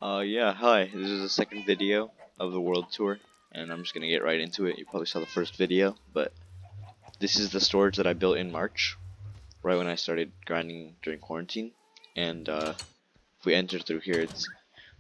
Yeah, hi. This is the second video of the world tour, and I'm just gonna get right into it. You probably saw the first video, but this is the storage that I built in March, right when I started grinding during quarantine. And if we enter through here, it's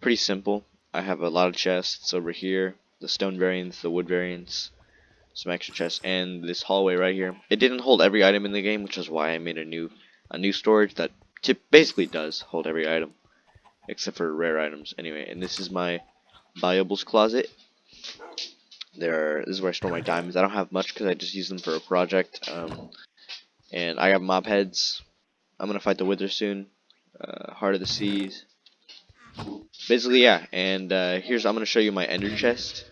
pretty simple. I have a lot of chests over here, the stone variants, the wood variants, some extra chests, and this hallway right here. It didn't hold every item in the game, which is why I made a new storage that basically does hold every item, except for rare items. Anyway, and this is my valuables closet. This is where I store my diamonds. I don't have much because I just use them for a project. And I have mob heads. I'm gonna fight the Wither soon. Heart of the Seas. Basically, yeah. And I'm gonna show you my ender chest.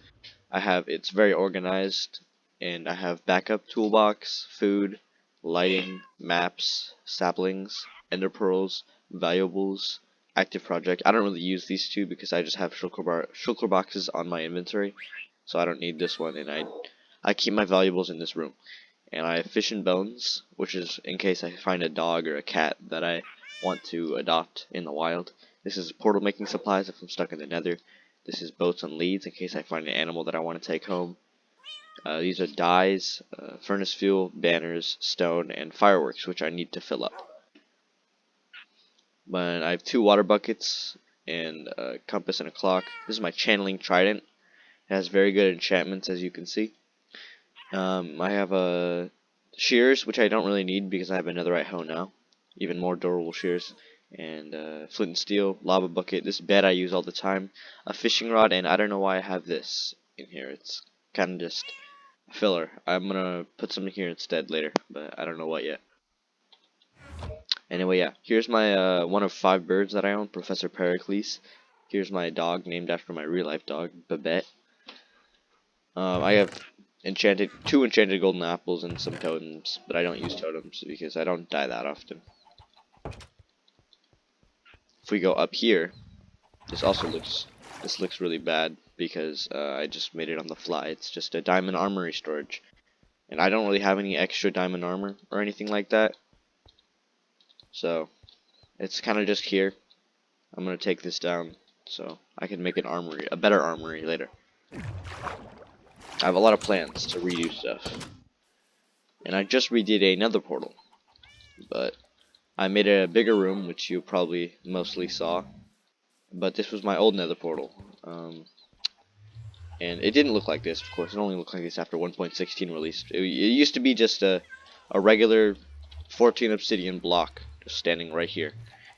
It's very organized, and I have backup toolbox, food, lighting, maps, saplings, ender pearls, valuables, active project. I don't really use these two because I just have shulker boxes on my inventory, so I don't need this one, and I keep my valuables in this room. And I have fish and bones, which is in case I find a dog or a cat that I want to adopt in the wild. This is portal making supplies if I'm stuck in the nether. This is boats and leads in case I find an animal that I want to take home. These are dyes, furnace fuel, banners, stone, and fireworks, which I need to fill up. But I have 2 water buckets and a compass and a clock. This is my channeling trident. It has very good enchantments, as you can see. I have shears, which I don't really need because I have a netherite hoe now. Even more durable shears. And flint and steel, lava bucket. This bed I use all the time. A fishing rod, and I don't know why I have this in here. It's kind of just filler. I'm gonna put something here instead later, but I don't know what yet. Anyway, yeah. Here's my one of 5 birds that I own, Professor Pericles. Here's my dog, named after my real life dog, Babette. I have 2 enchanted golden apples and some totems, but I don't use totems because I don't die that often. If we go up here, this looks really bad because I just made it on the fly. It's just a diamond armory storage, and I don't really have any extra diamond armor or anything like that, so it's kind of just here. I'm gonna take this down so I can make a better armory later. I have a lot of plans to redo stuff. And I just redid another portal, but I made a bigger room, which you probably mostly saw. But this was my old nether portal. And it didn't look like this, of course. It only looked like this after 1.16 released. It used to be just a regular 14 obsidian block just standing right here.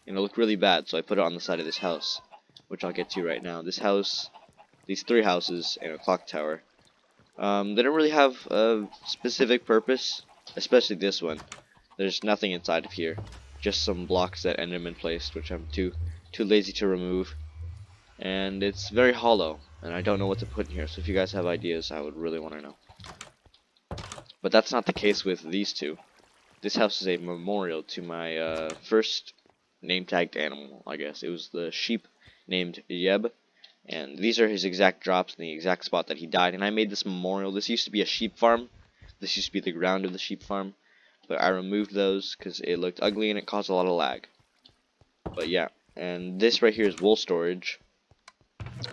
And it looked really bad, so I put it on the side of this house, which I'll get to right now. This house, these 3 houses, and a clock tower. They don't really have a specific purpose, especially this one. There's nothing inside of here, just some blocks that Enderman placed, which I'm too lazy to remove. And it's very hollow, and I don't know what to put in here, so if you guys have ideas, I would really want to know. But that's not the case with these 2. This house is a memorial to my first name-tagged animal, I guess. It was the sheep named Yeb. And these are his exact drops in the exact spot that he died. And I made this memorial. This used to be a sheep farm. This used to be the ground of the sheep farm. But I removed those because it looked ugly and it caused a lot of lag. But yeah. And this right here is wool storage.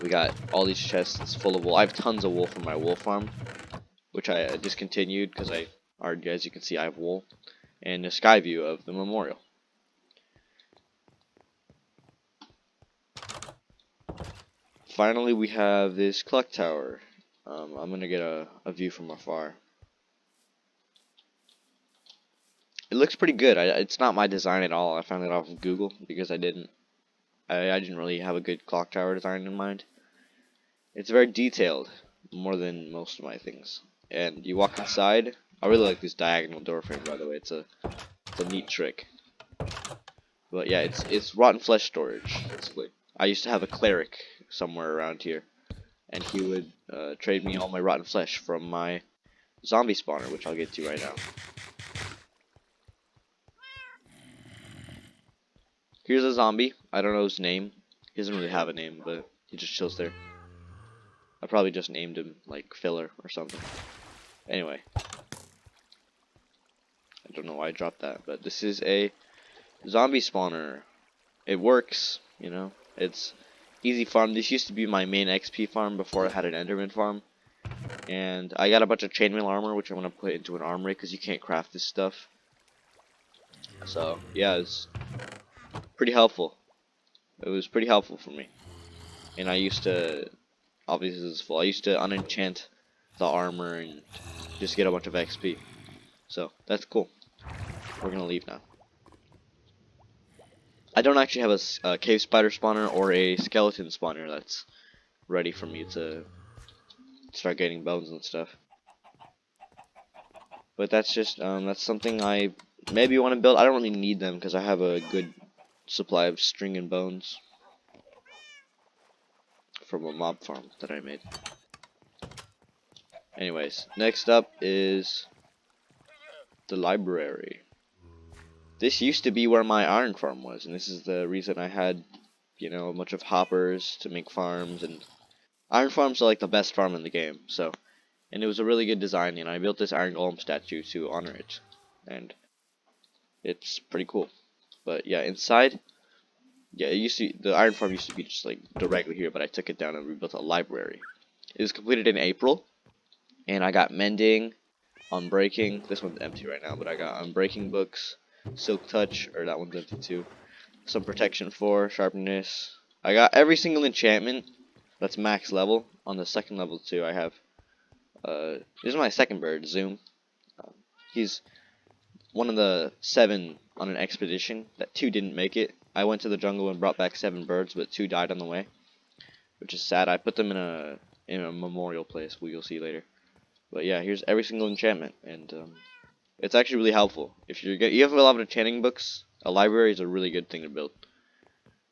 We got all these chests full of wool. I have tons of wool from my wool farm, which I discontinued because as you can see, I have wool. And a sky view of the memorial. Finally, we have this clock tower. I'm gonna get a view from afar. It looks pretty good. It's not my design at all. I found it off of Google because I didn't really have a good clock tower design in mind. It's very detailed, more than most of my things. And you walk inside. I really like this diagonal door frame, by the way. It's a neat trick. But yeah, it's rotten flesh storage, basically. I used to have a cleric somewhere around here, and he would trade me all my rotten flesh from my zombie spawner, which I'll get to right now. Here's a zombie. I don't know his name. He doesn't really have a name, but he just chills there. I probably just named him, like, filler or something. Anyway. I don't know why I dropped that, but this is a zombie spawner. It works, you know. It's easy farm. This used to be my main XP farm before I had an Enderman farm. And I got a bunch of chainmail armor, which I'm going to put into an armory because you can't craft this stuff. So, yeah, it's pretty helpful. It was pretty helpful for me. And I used to, obviously this is full, I used to unenchant the armor and just get a bunch of XP. So, that's cool. We're going to leave now. I don't actually have a cave spider spawner or a skeleton spawner that's ready for me to start getting bones and stuff. But that's just, that's something I maybe want to build. I don't really need them because I have a good supply of string and bones from a mob farm that I made. Anyways, next up is the library. This used to be where my iron farm was, and this is the reason I had, you know, a bunch of hoppers to make farms, and iron farms are like the best farm in the game, so, and it was a really good design, and I built this iron golem statue to honor it, and it's pretty cool. But yeah, inside, yeah, the iron farm used to be just like directly here, but I took it down and rebuilt a library. It was completed in April, and I got mending, unbreaking. This one's empty right now, but I got unbreaking books, silk touch, or that one's empty too. Some protection 4, sharpness. I got every single enchantment that's max level. On the second level too, I have. This is my second bird, Zoom. He's one of the 7 on an expedition that 2 didn't make it. I went to the jungle and brought back 7 birds, but 2 died on the way, which is sad. I put them in a memorial place, you'll see later. But yeah, here's every single enchantment, and it's actually really helpful. If you have a lot of enchanting books, a library is a really good thing to build.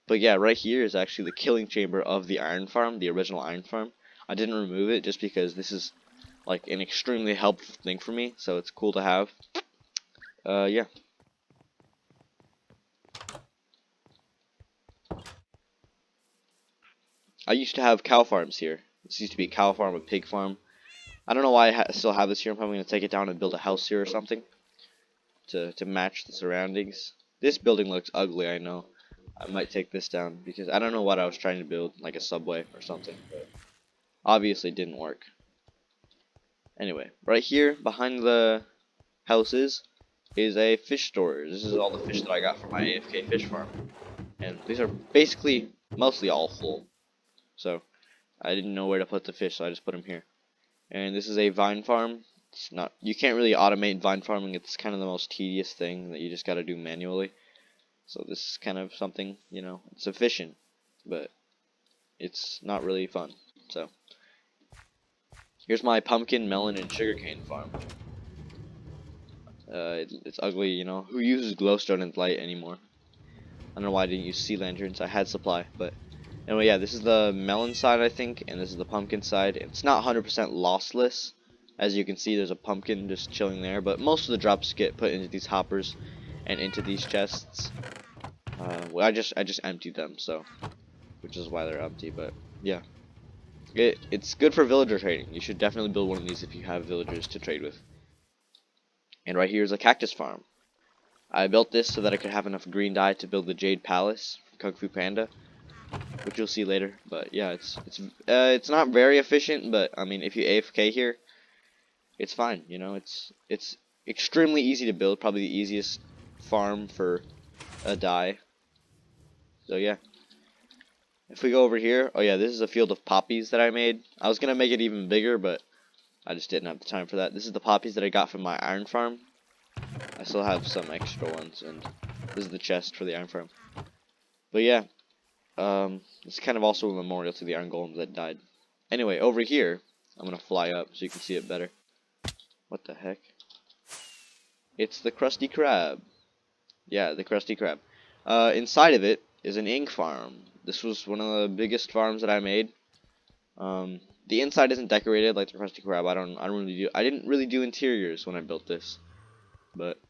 But yeah, right here is actually the killing chamber of the iron farm, the original iron farm. I didn't remove it just because this is like an extremely helpful thing for me, so it's cool to have. Yeah. I used to have cow farms here. This used to be a cow farm, a pig farm. I don't know why I still have this here. I'm probably going to take it down and build a house here or something to match the surroundings. This building looks ugly, I know. I might take this down because I don't know what I was trying to build, like a subway or something, but obviously didn't work. Anyway, right here behind the houses is a fish storage. This is all the fish that I got from my AFK fish farm, and these are basically mostly all full. So I didn't know where to put the fish, so I just put them here. And this is a vine farm. It's not, you can't really automate vine farming. It's kind of the most tedious thing that you just got to do manually. So this is kind of something, you know, it's efficient, but it's not really fun. So here's my pumpkin, melon, and sugarcane farm. It's ugly, you know. Who uses glowstone and light anymore? I don't know why I didn't use sea lanterns. I had supply, but anyway, yeah, this is the melon side, I think, and this is the pumpkin side. It's not 100% lossless. As you can see, there's a pumpkin just chilling there, but most of the drops get put into these hoppers and into these chests. Well, I just emptied them, so, which is why they're empty. But yeah, it's good for villager trading. You should definitely build one of these if you have villagers to trade with. And right here is a cactus farm. I built this so that I could have enough green dye to build the Jade Palace from Kung Fu Panda, which you'll see later. But yeah, it's not very efficient, but I mean, if you AFK here, it's fine. You know, it's extremely easy to build. Probably the easiest farm for a dye. So yeah. If we go over here, oh yeah, this is a field of poppies that I made. I was gonna make it even bigger, but I just didn't have the time for that. This is the poppies that I got from my iron farm. I still have some extra ones, and this is the chest for the iron farm. But yeah, it's kind of also a memorial to the iron golems that died. Anyway, over here, I'm gonna fly up so you can see it better. What the heck? It's the Krusty Krab. Yeah, the Krusty Krab. Inside of it is an ink farm. This was one of the biggest farms that I made. The inside isn't decorated like the Krusty Krab. I didn't really do interiors when I built this, but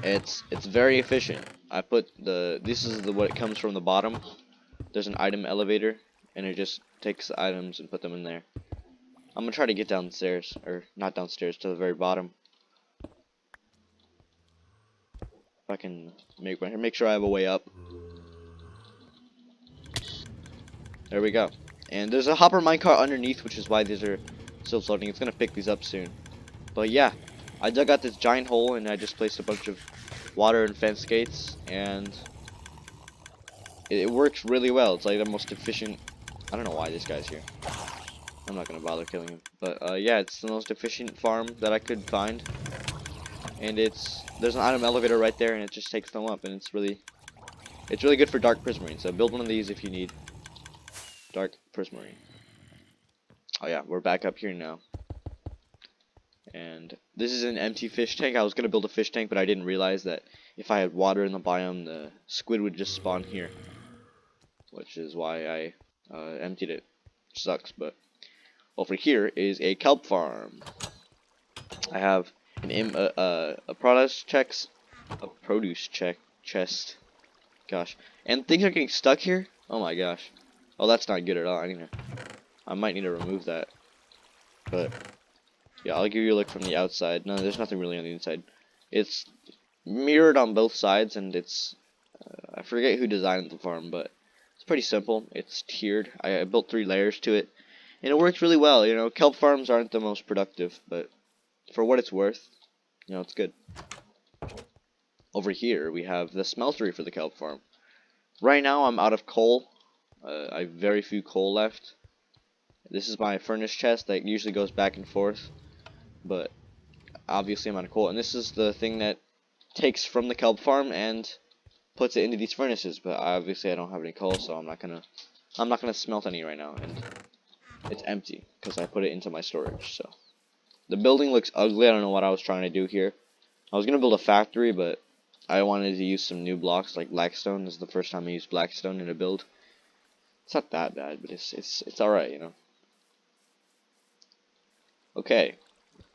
it's very efficient. I put this is what it comes from the bottom. There's an item elevator, and it just takes the items and put them in there. I'm gonna try to get downstairs, or not downstairs, to the very bottom. If I can make sure I have a way up. There we go. And there's a hopper minecart underneath, which is why these are still floating. It's gonna pick these up soon. But yeah, I dug out this giant hole and I just placed a bunch of water and fence gates, and it works really well. It's like the most efficient. I don't know why this guy's here. I'm not gonna bother killing him. But yeah, it's the most efficient farm that I could find. And there's an item elevator right there, and it just takes them up, and it's really good for dark prismarine. So build one of these if you need dark prismarine. Oh yeah, we're back up here now. And this is an empty fish tank. I was gonna build a fish tank, but I didn't realize that if I had water in the biome, the squid would just spawn here, which is why I emptied it. Sucks, but over here is a kelp farm. I have a produce check chest. Gosh, and things are getting stuck here. Oh my gosh. Oh, that's not good at all. I might need to remove that. But yeah, I'll give you a look from the outside. No, there's nothing really on the inside. It's mirrored on both sides, and it's I forget who designed the farm, but it's pretty simple. It's tiered. I built 3 layers to it, and it works really well. You know, kelp farms aren't the most productive, but for what it's worth, you know, it's good. Over here, we have the smeltery for the kelp farm. Right now, I'm out of coal. I have very few coal left. This is my furnace chest that usually goes back and forth, but obviously I'm out of coal. And this is the thing that takes from the kelp farm and puts it into these furnaces. But obviously I don't have any coal, so I'm not gonna smelt any right now, and it's empty because I put it into my storage. So the building looks ugly. I don't know what I was trying to do here. I was gonna build a factory, but I wanted to use some new blocks like blackstone. This is the first time I used blackstone in a build. It's not that bad, but it's alright, you know. Okay,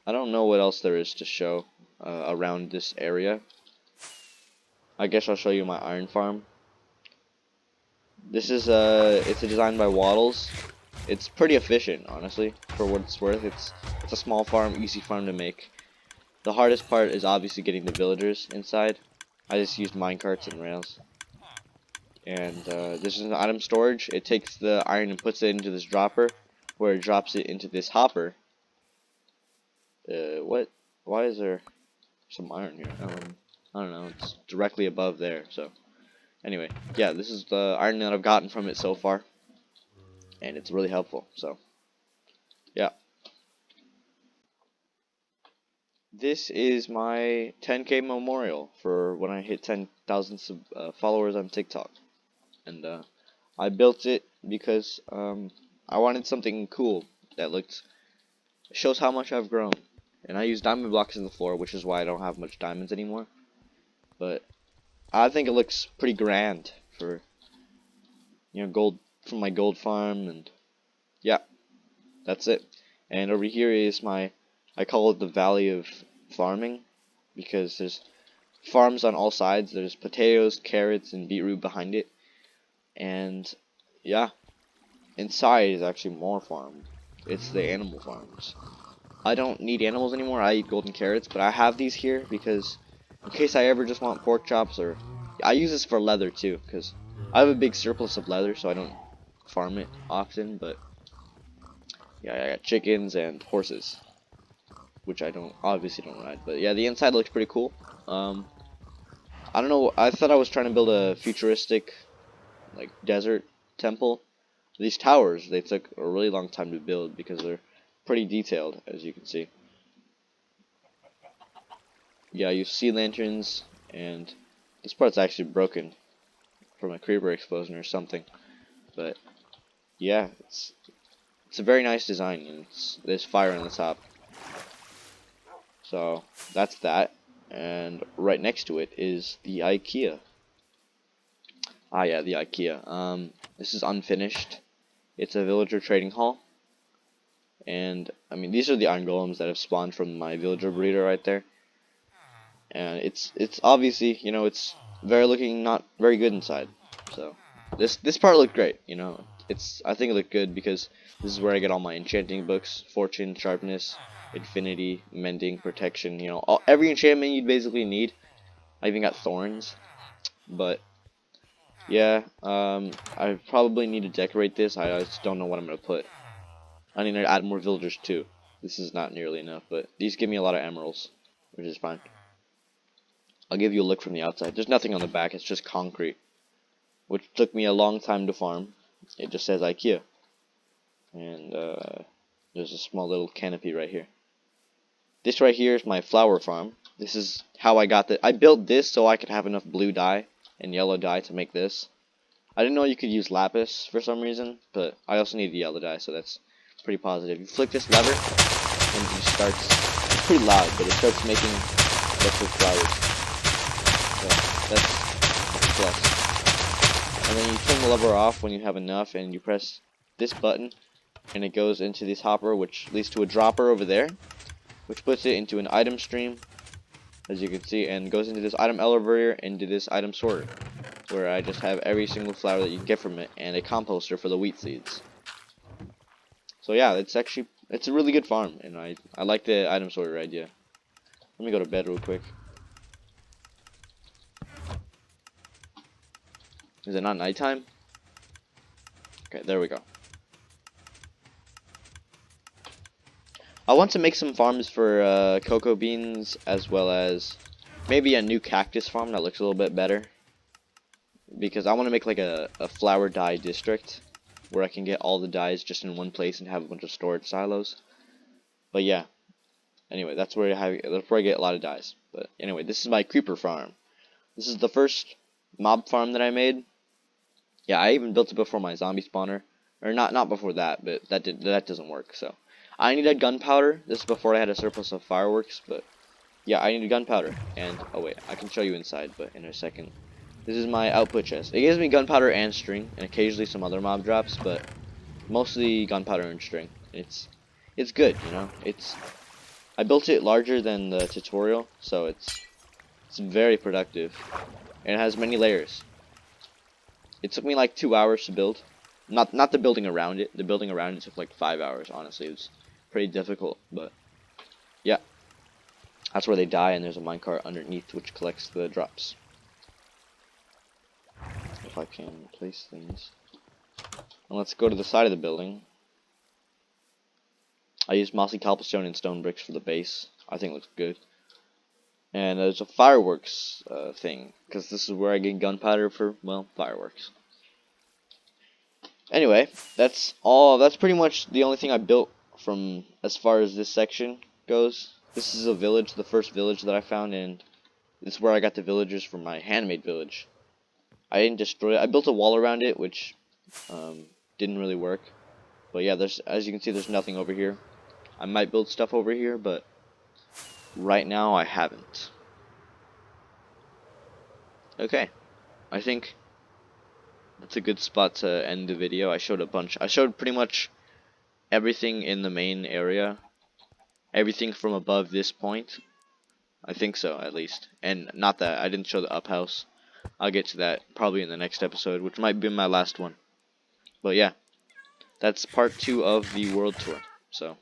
I don't know what else there is to show around this area. I guess I'll show you my iron farm. This is it's a design by Waddles. It's pretty efficient, honestly, for what it's worth. It's a small farm, easy farm to make. The hardest part is obviously getting the villagers inside. I just used minecarts and rails. And this is an item storage. It takes the iron and puts it into this dropper, where it drops it into this hopper. What? Why is there some iron here? I don't know. It's directly above there. So, anyway, yeah, this is the iron that I've gotten from it so far, and it's really helpful. So, yeah. This is my 10K memorial for when I hit 10,000 followers on TikTok, and I built it because I wanted something cool that shows how much I've grown. And I use diamond blocks in the floor, which is why I don't have much diamonds anymore. But I think it looks pretty grand for, you know, gold from my gold farm, and yeah, that's it. And over here is I call it the Valley of Farming, because there's farms on all sides. There's potatoes, carrots, and beetroot behind it. And yeah, inside is actually more farm. It's the animal farms. I don't need animals anymore. I eat golden carrots, but I have these here because in case I ever just want pork chops, or I use this for leather too, because I have a big surplus of leather, so I don't farm it often. But yeah, I got chickens and horses, which I obviously don't ride. But yeah, the inside looks pretty cool. I don't know. I thought I was trying to build a futuristic, like, desert temple. These towers, they took a really long time to build because they're pretty detailed, as you can see. Yeah, you see lanterns, and this part's actually broken from a creeper explosion or something. But yeah, it's a very nice design, and there's fire on the top. So that's that, and right next to it is the IKEA. Ah, yeah, the IKEA. This is unfinished. It's a villager trading hall, and I mean these are the iron golems that have spawned from my villager breeder right there. And it's obviously, you know, it's not very good inside. So this part looked great, you know. I think it looked good because this is where I get all my enchanting books: fortune, sharpness, infinity, mending, protection, you know, every enchantment you'd basically need. I even got thorns. But Yeah, I probably need to decorate this. I just don't know what I'm gonna put. I need to add more villagers too. This is not nearly enough, but these give me a lot of emeralds, which is fine. I'll give you a look from the outside. There's nothing on the back, it's just concrete, which took me a long time to farm. It just says IKEA. And there's a small little canopy right here. This right here is my flower farm. This is how I got I built this so I could have enough blue dye and yellow dye to make this. I didn't know you could use lapis for some reason, but I also needed yellow dye, so that's pretty positive. You flick this lever, and it starts, it's pretty loud, but it starts making lots of flowers. So that's a plus. And then you turn the lever off when you have enough, and you press this button, and it goes into this hopper, which leads to a dropper over there, which puts it into an item stream, as you can see, and goes into this item elevator, into this item sorter, where I just have every single flower that you can get from it, and a composter for the wheat seeds. So yeah, it's a really good farm, and I like the item sorter idea. Let me go to bed real quick. Is it not nighttime? Okay, there we go. I want to make some farms for cocoa beans, as well as maybe a new cactus farm that looks a little bit better. Because I want to make like a flower dye district where I can get all the dyes just in one place and have a bunch of storage silos. But yeah, anyway, that's where I get a lot of dyes. But anyway, this is my creeper farm. This is the first mob farm that I made. Yeah, I even built it before my zombie spawner, or not before that, but that doesn't work. So I needed gunpowder. This is before I had a surplus of fireworks, but yeah, I needed gunpowder. And oh wait, I can show you inside, but in a second. This is my output chest. It gives me gunpowder and string, and occasionally some other mob drops, but mostly gunpowder and string. It's good, you know. I built it larger than the tutorial, so it's very productive, and it has many layers. It took me like 2 hours to build. Not the building around it. The building around it took like 5 hours. Honestly, it was pretty difficult, but yeah, that's where they die, and there's a minecart underneath which collects the drops. If I can place things. And let's go to the side of the building. I used mossy cobblestone and stone bricks for the base. I think it looks good. And there's a fireworks thing, because this is where I get gunpowder for, well, fireworks. Anyway, that's all. That's pretty much the only thing I built from as far as this section goes. This is a village, the first village that I found, and this is where I got the villagers from my handmade village. I didn't destroy it. I built a wall around it, which didn't really work. But yeah, as you can see, there's nothing over here. I might build stuff over here, but right now I haven't. Okay, I think that's a good spot to end the video. I showed pretty much everything in the main area. Everything from above this point. I think so, at least. And not that, I didn't show the up house. I'll get to that probably in the next episode, which might be my last one. But yeah, that's part 2 of the world tour. So